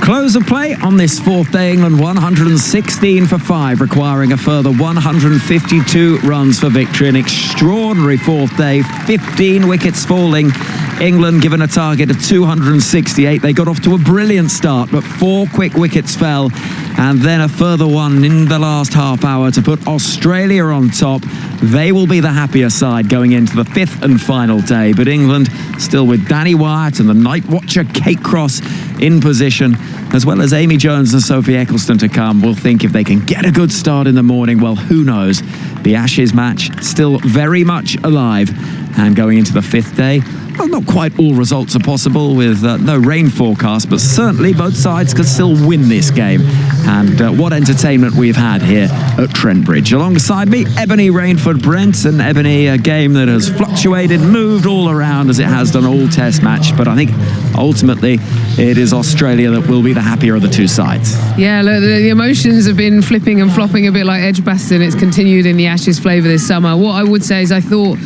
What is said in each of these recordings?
Close of play on this fourth day. England 116 for 5, requiring a further 152 runs for victory. An extraordinary fourth day, 15 wickets falling. England given a target of 268. They got off to a brilliant start, but 4 quick wickets fell, and then a further one in the last half hour to put Australia on top. They will be the happier side going into the 5th and final day, but England still with Danny Wyatt and the night watcher Kate Cross in position, as well as Amy Jones and Sophie Ecclestone to come. We'll think if they can get a good start in the morning, well, who knows? The Ashes match still very much alive, and going into the 5th day, well, not quite all results are possible with no rain forecast, but certainly both sides could still win this game. And what entertainment we've had here at Trent Bridge. Alongside me, Ebony Rainford-Brent, and Ebony, a game that has fluctuated, moved all around as it has done all test match, but I think ultimately it is Australia that will be the happier of the two sides. Yeah, look, the emotions have been flipping and flopping a bit like Edgbaston. It's continued in the Ashes flavour this summer. What I would say is I thought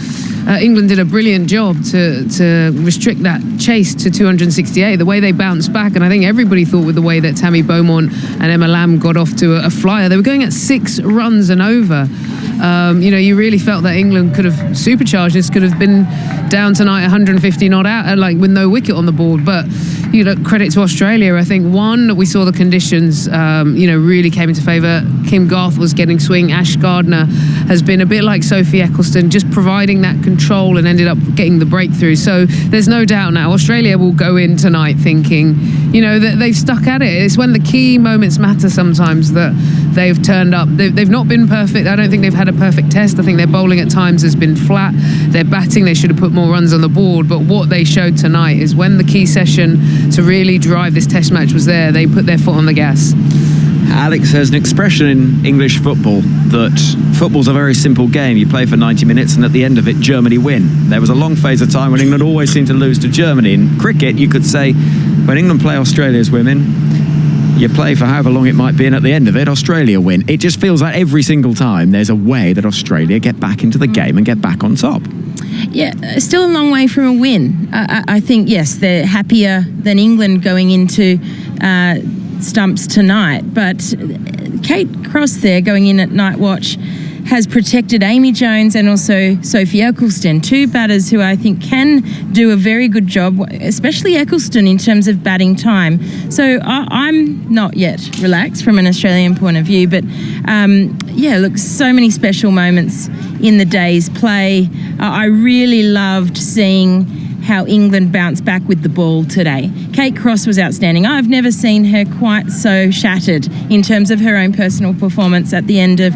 England did a brilliant job to restrict that chase to 268, the way they bounced back, and I think everybody thought with the way that Tammy Beaumont and Emma Lamb got off to a flyer. They were going at 6 runs and over. You really felt that England could have supercharged this, could have been down tonight 150 not out, like with no wicket on the board. But credit to Australia. I think we saw the conditions really came into favour. Kim Garth was getting swing. Ash Gardner has been a bit like Sophie Ecclestone, just providing that control and ended up getting the breakthrough. So there's no doubt now Australia will go in tonight thinking that they've stuck at it. It's when the key moments matter sometimes that they've turned up. They've not been perfect. I don't think they've had a perfect test. I think their bowling at times has been flat. Their batting, they should have put more runs on the board. But what they showed tonight is when the key session to really drive this test match was there, they put their foot on the gas. Alex, there's an expression in English football that football's a very simple game. You play for 90 minutes and at the end of it, Germany win. There was a long phase of time when England always seemed to lose to Germany. In cricket, you could say when England play Australia's women, you play for however long it might be, and at the end of it, Australia win. It just feels like every single time there's a way that Australia get back into the game and get back on top. Yeah, still a long way from a win. I think, yes, they're happier than England going into stumps tonight, but Kate Cross there going in at night watch has protected Amy Jones and also Sophie Ecclestone, 2 batters who I think can do a very good job, especially Ecclestone in terms of batting time. So I'm not yet relaxed from an Australian point of view, but look, so many special moments in the day's play. I really loved seeing how England bounced back with the ball today. Kate Cross was outstanding. I've never seen her quite so shattered in terms of her own personal performance at the end of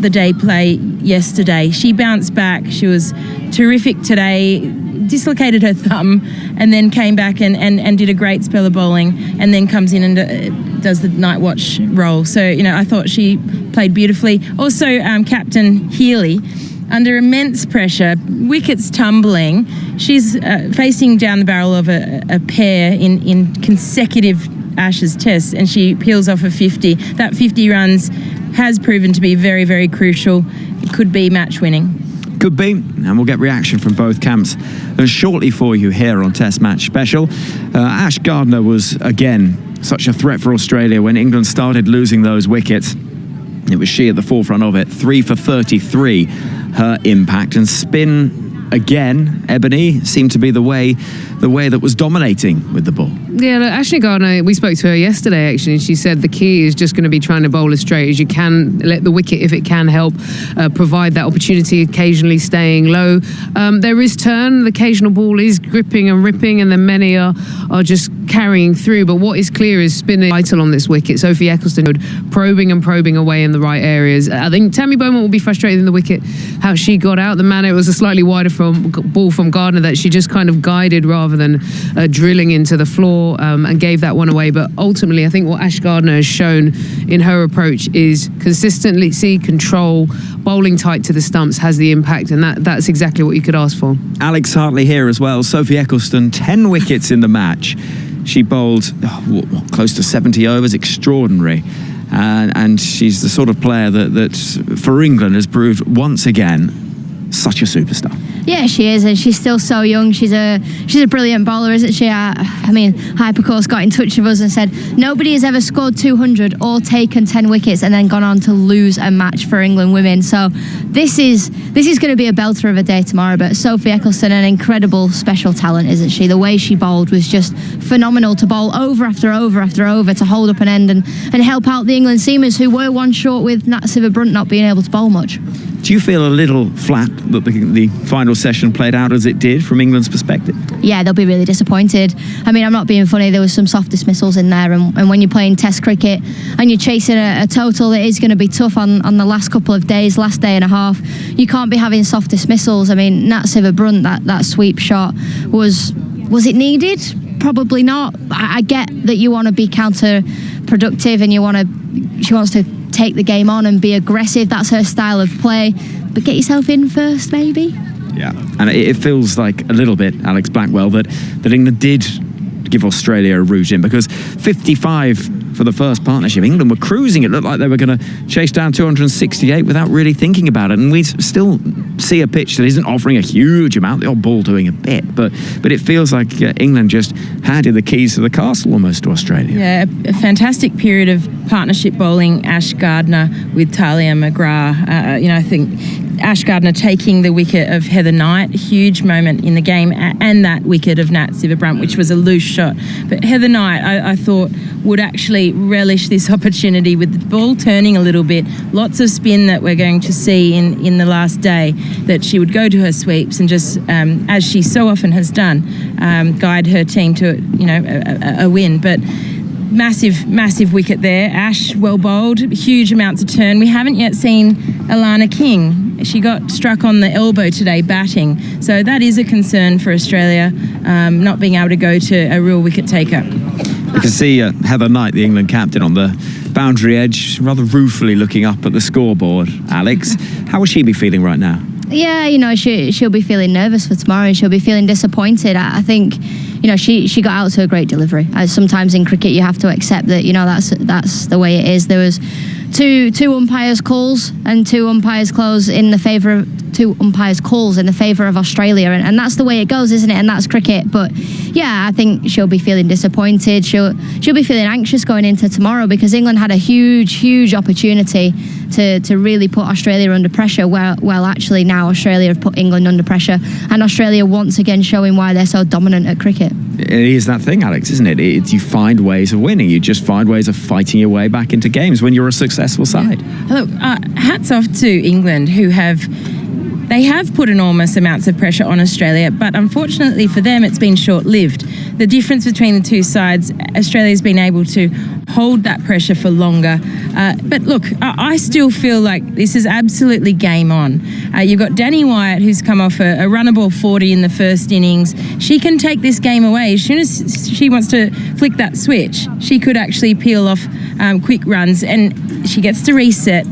the day play yesterday. She bounced back. She was terrific today, dislocated her thumb, and then came back and did a great spell of bowling, and then comes in and does the night watch role. So, I thought she played beautifully. Also, Captain Healy, under immense pressure, wickets tumbling. She's facing down the barrel of a pair in consecutive Ashes tests, and she peels off a 50. That 50 runs has proven to be very, very crucial. It could be match winning. Could be, and we'll get reaction from both camps shortly for you here on Test Match Special. Ash Gardner was, again, such a threat for Australia when England started losing those wickets. It was she at the forefront of it, 3 for 33, her impact. And spin, again, Ebony, seemed to be the way that was dominating with the ball. Yeah, look, Ashley Gardner, we spoke to her yesterday actually, and she said the key is just going to be trying to bowl as straight as you can, let the wicket, if it can help, provide that opportunity, occasionally staying low. There is turn, the occasional ball is gripping and ripping, and then many are just carrying through. But what is clear is spinning vital on this wicket. Sophie Ecclestone probing away in the right areas. I think Tammy Beaumont will be frustrated in the wicket, how she got out. The manner, it was a slightly wider ball from Gardner that she just kind of guided rather than drilling into the floor. And gave that one away. But ultimately, I think what Ash Gardner has shown in her approach is consistency, control, bowling tight to the stumps has the impact, and that's exactly what you could ask for. Alex Hartley here as well. Sophie Ecclestone, 10 wickets in the match. She bowled close to 70 overs, extraordinary. And she's the sort of player that for England has proved once again such a superstar. Yeah, she is, and she's still so young. She's a brilliant bowler, isn't she? I mean, Hypercourse got in touch with us and said nobody has ever scored 200 or taken 10 wickets and then gone on to lose a match for England women. So this is going to be a belter of a day tomorrow. But Sophie Ecclestone, an incredible special talent, isn't she? The way she bowled was just phenomenal, to bowl over after over after over to hold up an end and help out the England seamers who were one short with Nat Sciver-Brunt not being able to bowl much. Do you feel a little flat that the final session played out as it did from England's perspective? Yeah, they'll be really disappointed. I mean, I'm not being funny, there was some soft dismissals in there, and when you're playing Test cricket and you're chasing a total that is going to be tough on the last couple of days, last day and a half, you can't be having soft dismissals. I mean, Nat Sciver-Brunt, that sweep shot, was it needed? Probably not. I get that you want to be counterproductive and she wants to take the game on and be aggressive. That's her style of play. But get yourself in first, maybe. Yeah, and it feels like a little bit, Alex Blackwell, that England did give Australia a route in, because 55 for the first partnership. England were cruising. It looked like they were going to chase down 268 without really thinking about it. And we still see a pitch that isn't offering a huge amount, the odd ball doing a bit. But it feels like England just handed the keys to the castle almost to Australia. Yeah, a fantastic period of partnership bowling. Ash Gardner with Talia McGrath. I think Ash Gardner taking the wicket of Heather Knight, a huge moment in the game, and that wicket of Nat Sciver-Brunt, which was a loose shot. But Heather Knight, I thought, would actually relish this opportunity with the ball turning a little bit. Lots of spin that we're going to see in the last day, that she would go to her sweeps and just, as she so often has done, guide her team to a win. But massive wicket there. Ash well bowled, huge amounts of turn. We haven't yet seen Alana King. She got struck on the elbow today batting, so that is a concern for Australia, not being able to go to a real wicket taker. You can see Heather Knight, the England captain, on the boundary edge, rather ruefully looking up at the scoreboard. Alex, how will she be feeling right now? Yeah, she'll be feeling nervous for tomorrow, and she'll be feeling disappointed. I think, she got out to a great delivery. Sometimes in cricket you have to accept that, that's the way it is. There was two umpires' calls and two umpires' calls in the favour of Australia, and that's the way it goes, isn't it? And that's cricket. But yeah, I think she'll be feeling disappointed. She'll be feeling anxious going into tomorrow, because England had a huge opportunity to really put Australia under pressure. Well, actually now Australia have put England under pressure, and Australia once again showing why they're so dominant at cricket. It is that thing, Alex, isn't it? You find ways of winning. You just find ways of fighting your way back into games when you're a successful side. Look, hats off to England, who have put enormous amounts of pressure on Australia, but unfortunately for them, it's been short-lived. The difference between the two sides, Australia's been able to hold that pressure for longer. But look, I still feel like this is absolutely game on. You've got Danny Wyatt, who's come off a runnable 40 in the first innings. She can take this game away. As soon as she wants to flick that switch, she could actually peel off quick runs, and she gets to reset.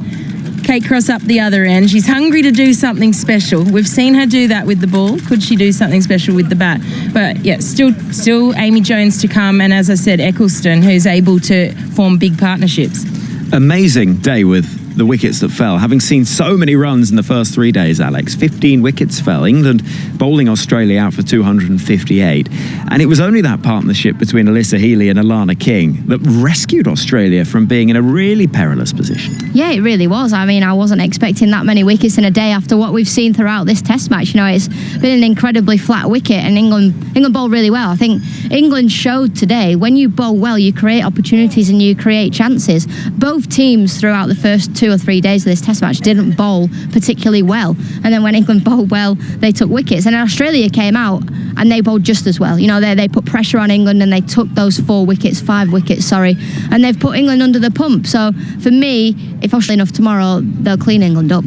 Kate Cross up the other end. She's hungry to do something special. We've seen her do that with the ball. Could she do something special with the bat? But yeah, still Amy Jones to come, and as I said, Ecclestone, who's able to form big partnerships. Amazing day with the wickets that fell. Having seen so many runs in the first 3 days, Alex, 15 wickets fell. England bowling Australia out for 258. And it was only that partnership between Alyssa Healy and Alana King that rescued Australia from being in a really perilous position. Yeah, it really was. I mean, I wasn't expecting that many wickets in a day after what we've seen throughout this Test match. It's been an incredibly flat wicket, and England bowled really well. I think England showed today, when you bowl well, you create opportunities and you create chances. Both teams throughout the first 2 or 3 days of this Test match didn't bowl particularly well, and then when England bowled well, they took wickets. And then Australia came out and they bowled just as well. They put pressure on England, and they took those 5 wickets, and they've put England under the pump. So for me, if Australia enough tomorrow, they'll clean England up.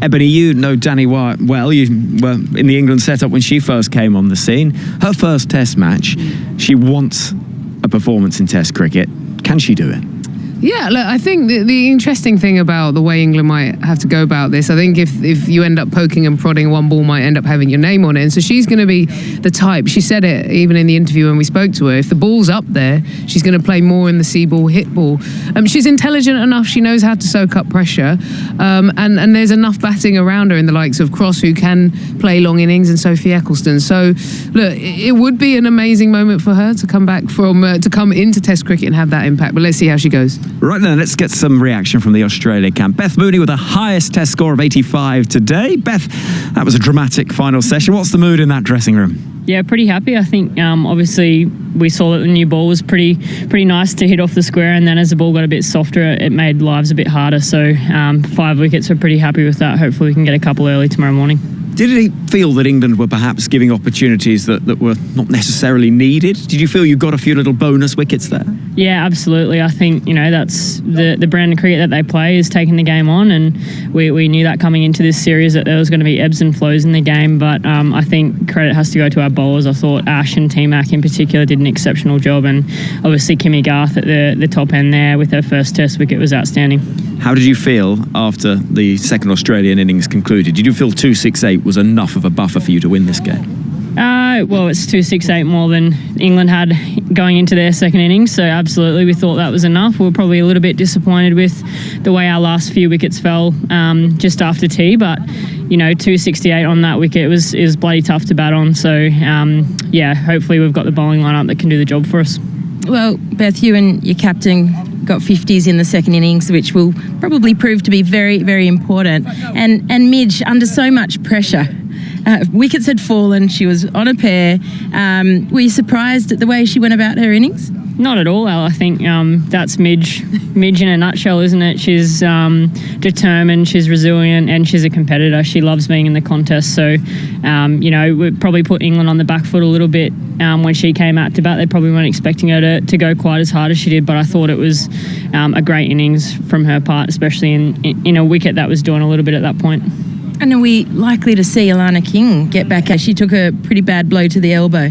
Ebony, you know Danny Wyatt well. You were in the England setup when she first came on the scene. Her first Test match, she wants a performance in Test cricket. Can she do it? Yeah, look, I think the interesting thing about the way England might have to go about this, I think if you end up poking and prodding, one ball might end up having your name on it. And so she's going to be the type, she said it even in the interview when we spoke to her, if the ball's up there, she's going to play more in the see ball, hit ball. She's intelligent enough, she knows how to soak up pressure. And there's enough batting around her in the likes of Cross, who can play long innings, and Sophie Ecclestone. So, look, it would be an amazing moment for her to come back to come into Test cricket and have that impact. But let's see how she goes. Right then, let's get some reaction from the Australia camp. Beth Mooney with the highest Test score of 85 today. Beth, that was a dramatic final session. What's the mood in that dressing room? Yeah, pretty happy. I think obviously we saw that the new ball was pretty nice to hit off the square, and then as the ball got a bit softer, it made lives a bit harder. So 5 wickets, we're pretty happy with that. Hopefully we can get a couple early tomorrow morning. Did it feel that England were perhaps giving opportunities that were not necessarily needed? Did you feel you got a few little bonus wickets there? Yeah, absolutely. I think, that's the brand of cricket that they play is taking the game on, and we knew that coming into this series that there was going to be ebbs and flows in the game, but I think credit has to go to our bowlers. I thought Ash and T-Mac in particular did an exceptional job, and obviously Kimmy Garth at the top end there with her first Test wicket was outstanding. How did you feel after the second Australian innings concluded? Did you feel 268 was enough of a buffer for you to win this game? Well, it's 268 more than England had going into their second innings, so absolutely we thought that was enough. We were probably a little bit disappointed with the way our last few wickets fell just after tea, but 268 on that wicket is bloody tough to bat on. So hopefully we've got the bowling lineup that can do the job for us. Well, Beth, you and your captain got 50s in the second innings, which will probably prove to be very, very important. And Midge, under so much pressure, wickets had fallen, she was on a pair. Were you surprised at the way she went about her innings? Not at all, Al. I think that's Midge in a nutshell, isn't it? She's determined, she's resilient, and she's a competitor. She loves being in the contest. So, we probably put England on the back foot a little bit when she came out to bat. They probably weren't expecting her to go quite as hard as she did, but I thought it was a great innings from her part, especially in a wicket that was doing a little bit at that point. And are we likely to see Alana King get back? She took a pretty bad blow to the elbow.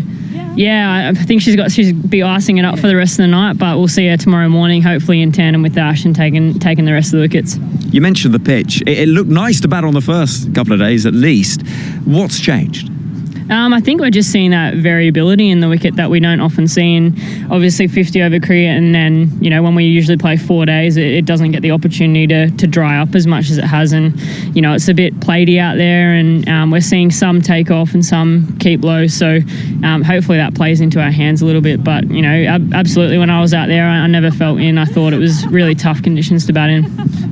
Yeah, I think she's be icing it up for the rest of the night, but we'll see her tomorrow morning, hopefully in tandem with Ash and taking the rest of the wickets. You mentioned the pitch. It looked nice to bat on the first couple of days at least. What's changed? I think we're just seeing that variability in the wicket that we don't often see in, obviously, 50 over cricket, and then, when we usually play 4 days, it doesn't get the opportunity to dry up as much as it has, and, it's a bit platey out there, and we're seeing some take off and some keep low, so hopefully that plays into our hands a little bit, but, absolutely, when I was out there, I never felt in. I thought it was really tough conditions to bat in.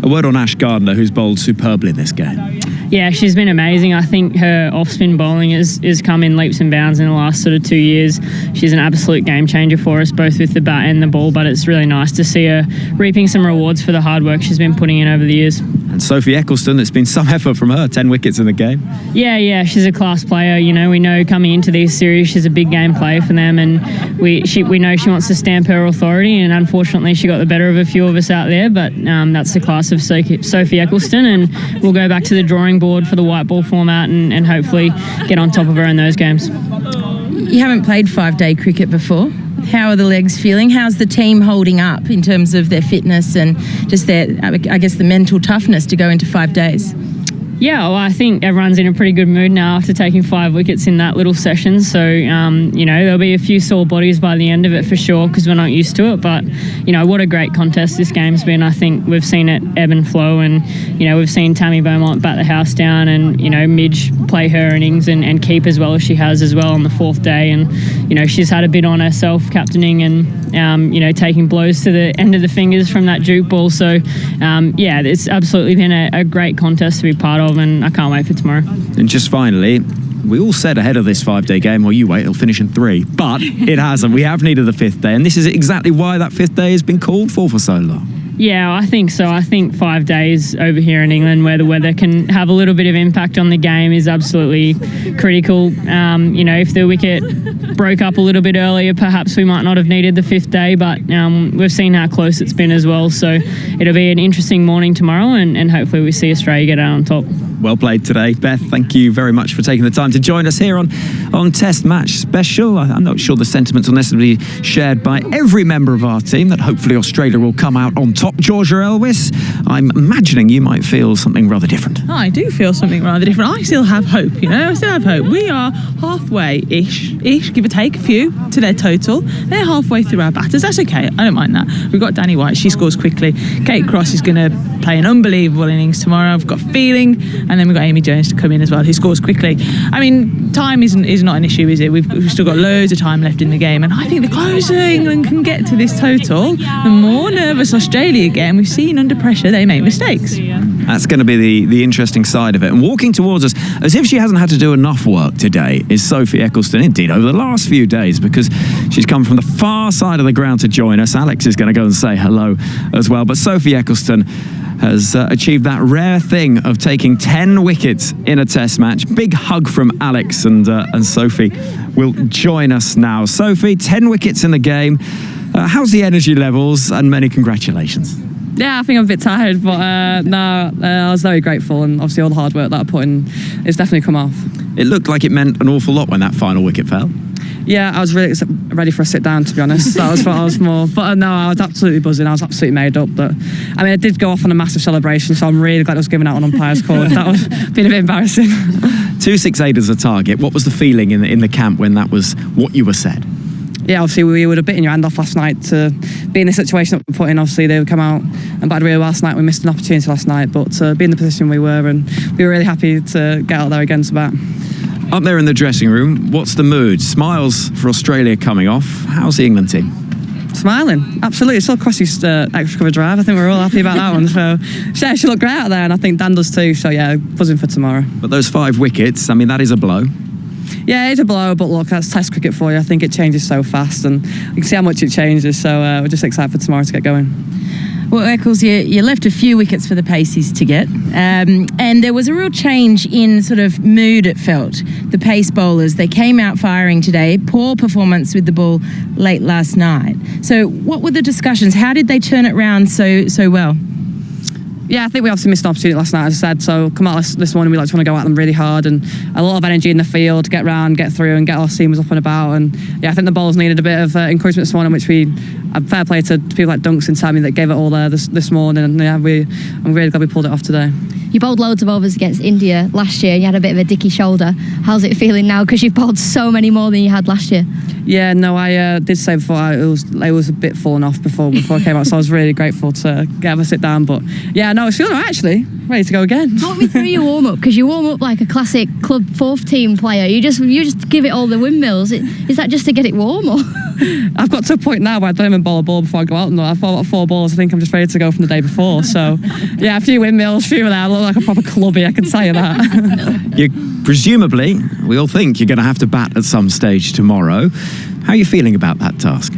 A word on Ash Gardner, who's bowled superbly in this game. Yeah, she's been amazing. I think her off-spin bowling is come in leaps and bounds in the last sort of 2 years. She's an absolute game changer for us, both with the bat and the ball, but it's really nice to see her reaping some rewards for the hard work she's been putting in over the years. And Sophie Ecclestone, it's been some effort from her, 10 wickets in the game. Yeah, she's a class player. We know coming into these series she's a big game player for them, and we know she wants to stamp her authority, and unfortunately she got the better of a few of us out there, but that's the class of Sophie Ecclestone, and we'll go back to the drawing board for the white ball format and hopefully get on top of her in those games. You haven't played 5-day cricket before. How are the legs feeling? How's the team holding up in terms of their fitness and just their, I guess, the mental toughness to go into 5 days? Yeah, well, I think everyone's in a pretty good mood now after taking 5 wickets in that little session. So, there'll be a few sore bodies by the end of it for sure because we're not used to it. But, what a great contest this game's been. I think we've seen it ebb and flow, and, we've seen Tammy Beaumont bat the house down and, Midge play her innings and keep as well as she has as well on the 4th day. And, she's had a bit on herself captaining and, taking blows to the end of the fingers from that juke ball. So, it's absolutely been a great contest to be part of, and I can't wait for tomorrow. And just finally, we all said ahead of this 5-day game, well, you wait, it'll finish in 3. But it hasn't. We have needed the 5th day, and this is exactly why that 5th day has been called for so long. Yeah, I think so. I think 5 days over here in England where the weather can have a little bit of impact on the game is absolutely critical. If the wicket broke up a little bit earlier, perhaps we might not have needed the 5th day, but we've seen how close it's been as well. So it'll be an interesting morning tomorrow, and hopefully we see Australia get out on top. Well played today, Beth. Thank you very much for taking the time to join us here on Test Match Special. I'm not sure the sentiments are necessarily shared by every member of our team, that hopefully Australia will come out on top atop Georgia Elvis, I'm imagining you might feel something rather different. I do feel something rather different. I still have hope, you know. I still have hope. We are halfway-ish, give or take a few, to their total. They're halfway through our batters. That's okay. I don't mind that. We've got Danny White. She scores quickly. Kate Cross is going to play an unbelievable innings tomorrow. I've got a feeling. And then we've got Amy Jones to come in as well, who scores quickly. I mean, time is not an issue, is it? We've still got loads of time left in the game. And I think the closer England can get to this total, the more nervous Australia get. And we've seen under pressure they make mistakes. That's going to be the interesting side of it. And walking towards us, as if she hasn't had to do enough work today, is Sophie Eccleston, indeed, over the last few days, because she's come from the far side of the ground to join us. Alex is going to go and say hello as well. But Sophie Eccleston has achieved that rare thing of taking 10 wickets in a test match. Big hug from Alex, and Sophie will join us now. Sophie, 10 wickets in the game. How's the energy levels, and many congratulations. Yeah, I think I'm a bit tired, but I was very grateful, and obviously all the hard work that I put in, it's definitely come off. It looked like it meant an awful lot when that final wicket fell. Yeah, I was really ready for a sit down, to be honest. That was what I was more. But no, I was absolutely buzzing. I was absolutely made up. But I mean, I did go off on a massive celebration, so I'm really glad I was giving out an umpire's call. That was been a bit embarrassing. 268 as a target. What was the feeling in the camp when that was what you were said? Yeah, obviously we would have bitten your hand off last night to be in the situation that we're put in. Obviously they would come out and batted really well last night. We missed an opportunity last night, but to be in the position we were, and we were really happy to get out there again to bat. Up there in the dressing room, what's the mood? Smiles for Australia coming off. How's the England team? Smiling, absolutely. It's all Crossie's extra cover drive. I think we're all happy about that one. So yeah, she looked great out there, and I think Dan does too. So yeah, buzzing for tomorrow. But those 5 wickets, I mean, that is a blow. Yeah, it's a blow, but look, that's Test cricket for you. I think it changes so fast, and you can see how much it changes. So we're just excited for tomorrow to get going. Well, Eccles, you left a few wickets for the Paceys to get, and there was a real change in sort of mood, it felt. The pace bowlers, they came out firing today. Poor performance with the ball late last night. So what were the discussions? How did they turn it round so well? Yeah, I think we obviously missed an opportunity last night, as I said. So come out this morning, we just want to go at them really hard, and a lot of energy in the field, get round, get through, and get our seamers up and about. And yeah, I think the bowlers needed a bit of encouragement this morning, which we fair play to people like Dunks and Tammy that gave it all there this morning. And yeah, I'm really glad we pulled it off today. You bowled loads of overs against India last year, and you had a bit of a dicky shoulder. How's it feeling now? Because you've bowled so many more than you had last year. Yeah, no, I did say before it was a bit falling off before I came out, so I was really grateful to have a sit down. But yeah, no, it's feeling right, actually, ready to go again. Talk me through your warm up, because you warm up like a classic club 4th team player. You just give it all the windmills. Is that just to get it warm, or? I've got to a point now where I don't even bowl a ball before I go out. No, I've bowled 4 balls. I think I'm just ready to go from the day before. So yeah, a few windmills, a few there. I look like a proper clubby, I can tell you that. Presumably, we all think you're going to have to bat at some stage tomorrow. How are you feeling about that task?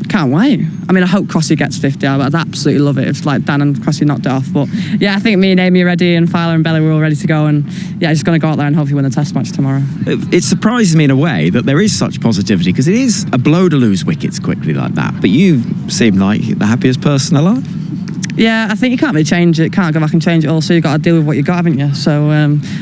Can't wait. I mean, I hope Crossy gets 50. I'd absolutely love it if like Dan and Crossy knocked it off. But yeah, I think me and Amy are ready, and Fowler and Bella were all ready to go. And yeah, just going to go out there and hopefully win the test match tomorrow. It surprises me in a way that there is such positivity, because it is a blow to lose wickets quickly like that. But you seem like the happiest person alive. Yeah, I think you can't really change it. Can't go back and change it all. So you've got to deal with what you got, haven't you? So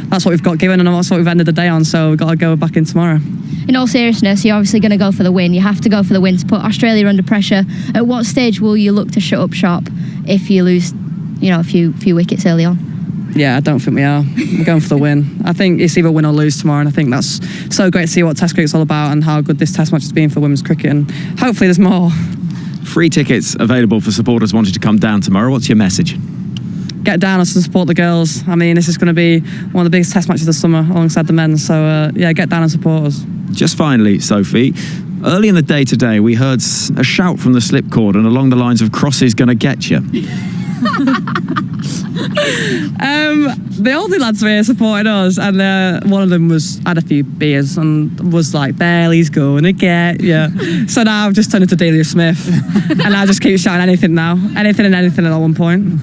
that's what we've got given, and that's what we've ended the day on. So we've got to go back in tomorrow. In all seriousness, you're obviously going to go for the win. You have to go for the win to put Australia under pressure. At what stage will you look to shut up shop if you lose, a few wickets early on? Yeah, I don't think we are. We're going for the win. I think it's either win or lose tomorrow, and I think that's so great to see what Test cricket's all about and how good this Test match has been for women's cricket, and hopefully there's more. Free tickets available for supporters wanting to come down tomorrow. What's your message? Get down and support the girls. I mean, this is going to be one of the biggest Test matches of the summer alongside the men. So yeah, get down and support us. Just finally, Sophie, early in the day today, we heard a shout from the slip cord and along the lines of Crossie's going to get you. The older lads were here supporting us, and one of them had a few beers and was like, Bailey's going to get you. So now I've just turned into Delia Smith, and I just keep shouting anything at one point.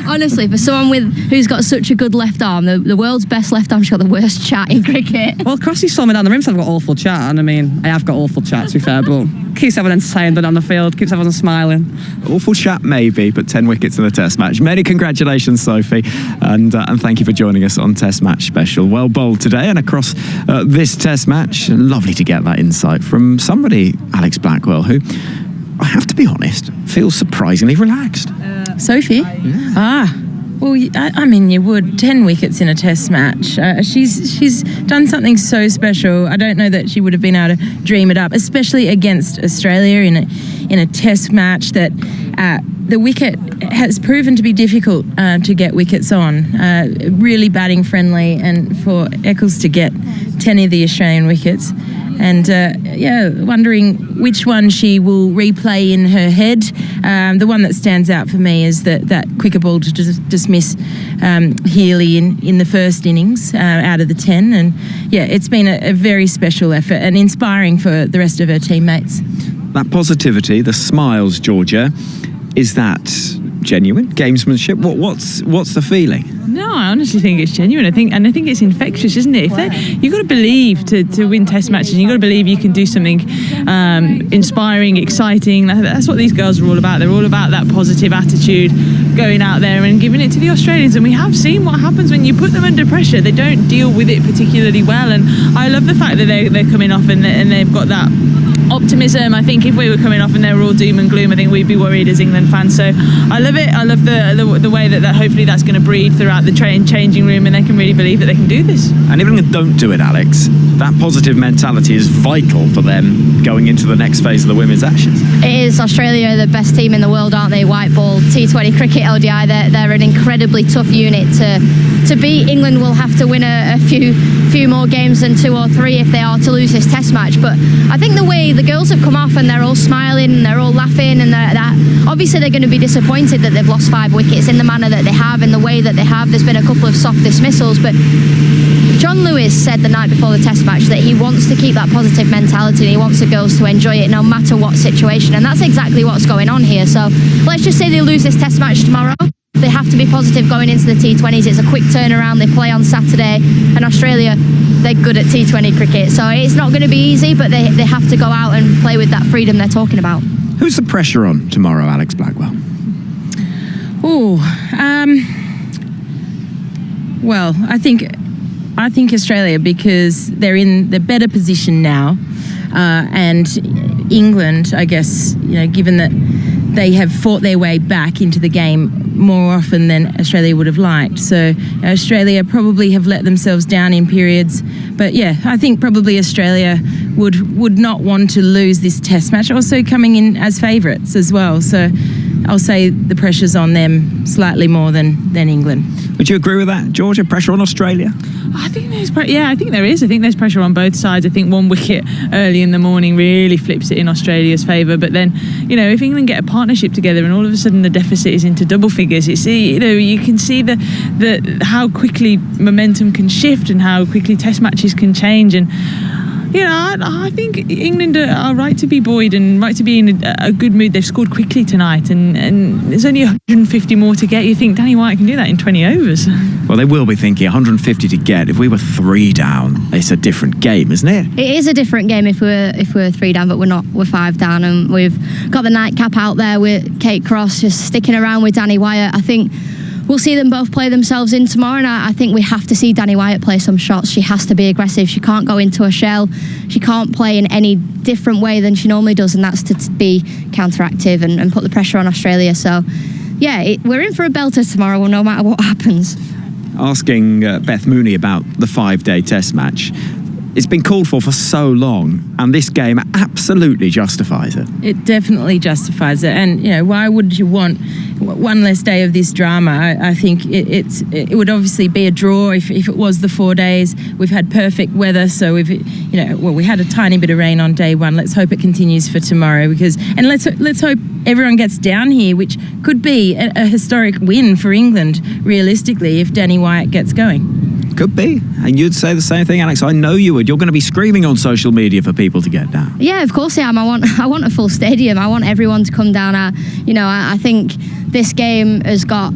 Honestly, for someone who's got such a good left arm, the world's best left arm, she's got the worst chat in cricket. Well, Crossy saw me down the rim, so I've got awful chat, and I mean, I have got awful chat, to be fair, but keeps everyone entertained and on the field, keeps everyone smiling. Awful chat maybe, but 10 wickets in the Test match. Many congratulations, Sophie, and thank you for joining us on Test Match Special. Well bowled today and across this Test match. Lovely to get that insight from somebody, Alex Blackwell, who I have to be honest, feels surprisingly relaxed. Sophie? Well, I mean, you would. 10 wickets in a test match. She's done something so special. I don't know that she would have been able to dream it up, especially against Australia in a test match that the wicket has proven to be difficult to get wickets on. Really batting friendly, and for Eccles to get 10 of the Australian wickets. And wondering which one she will replay in her head. The one that stands out for me is that quicker ball to dismiss Healy in the first innings out of the 10. And it's been a very special effort and inspiring for the rest of her teammates. That positivity, the smiles, Georgia, is that genuine gamesmanship? What's the feeling? No, I honestly think it's genuine. I think it's infectious, isn't it? You've got to believe to win test matches. You've got to believe you can do something inspiring, exciting. That's what these girls are all about. They're all about that positive attitude, going out there and giving it to the Australians. And we have seen what happens when you put them under pressure. They don't deal with it particularly well. And I love the fact that they're coming off and they've got that optimism. I think if we were coming off and they were all doom and gloom, I think we'd be worried as England fans. So I love it. I love the way that hopefully that's going to breed throughout the changing room, and they can really believe that they can do this. And even if they don't do it, Alex, that positive mentality is vital for them going into the next phase of the Women's Ashes. It is. Australia, the best team in the world, aren't they? White ball, T20 cricket, ODI. They're an incredibly tough unit to beat. England will have to win a few more games than 2 or 3 if they are to lose this test match. But I think the way the girls have come off and they're all smiling and they're all laughing, and obviously they're going to be disappointed that they've lost 5 wickets in the manner that they have, in the way that they have. There's been a couple of soft dismissals, but John Lewis said the night before the test match that he wants to keep that positive mentality and he wants the girls to enjoy it no matter what situation, and that's exactly what's going on here. So let's just say they lose this test match tomorrow. They have to be positive going into the T20s. It's a quick turnaround. They play on Saturday, and Australia, they're good at T20 cricket. So it's not going to be easy, but they have to go out and play with that freedom they're talking about. Who's the pressure on tomorrow, Alex Blackwell? Well, I think Australia, because they're in the better position now, and England, I guess, given that they have fought their way back into the game more often than Australia would have liked. So Australia probably have let themselves down in periods. But I think probably Australia would not want to lose this test match, also coming in as favourites as well. So I'll say the pressure's on them slightly more than England. Would you agree with that, Georgia? Pressure on Australia? I think I think there is. I think there's pressure on both sides. I think 1 wicket early in the morning really flips it in Australia's favour. But then, if England get a partnership together and all of a sudden the deficit is into double figures, you can see the how quickly momentum can shift and how quickly test matches can change. And I think England are right to be buoyed and right to be in a good mood. They've scored quickly tonight, and there's only 150 more to get. You think Danny White can do that in 20 overs? Well, they will be thinking 150 to get. If we were 3 down, it's a different game, isn't it? It is a different game if we're 3 down, but we're not. We're 5 down, and we've got the nightcap out there with Kate Cross just sticking around with Danny Wyatt. I think we'll see them both play themselves in tomorrow, and I think we have to see Danny Wyatt play some shots. She has to be aggressive. She can't go into a shell. She can't play in any different way than she normally does, and that's to be counteractive and put the pressure on Australia. So, we're in for a belter tomorrow, no matter what happens. Asking Beth Mooney about the 5-day test match. It's been called for so long, and this game absolutely justifies it. It definitely justifies it. And, why would you want one less day of this drama? I think it would obviously be a draw if it was the 4 days. We've had perfect weather, so we had a tiny bit of rain on day 1. Let's hope it continues for tomorrow, and let's hope everyone gets down here, which could be a historic win for England, realistically, if Danny Wyatt gets going. Could be. And you'd say the same thing, Alex. I know you would. You're going to be screaming on social media for people to get down. Yeah, of course I am. I want a full stadium. I want everyone to come down. I think this game has got,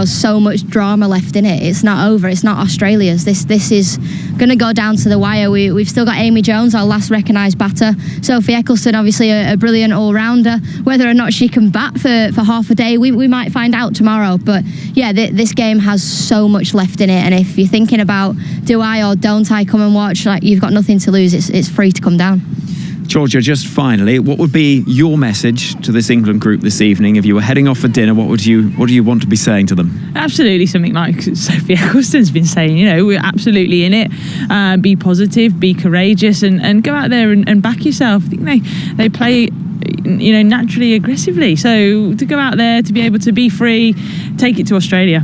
so much drama left in it. It's not over. It's not Australia's. This is going to go down to the wire. We've still got Amy Jones, our last recognised batter. Sophie Ecclestone, obviously a brilliant all-rounder. Whether or not she can bat for half a day, we might find out tomorrow. But this game has so much left in it. And if you're thinking about, do I or don't I come and watch, you've got nothing to lose. It's free to come down. Georgia, just finally, what would be your message to this England group this evening? If you were heading off for dinner, what do you want to be saying to them? Absolutely something like Sophie Ecclestone's been saying, we're absolutely in it. Be positive, be courageous, and go out there and back yourself. I think they play naturally aggressively. So to go out there, to be able to be free, take it to Australia.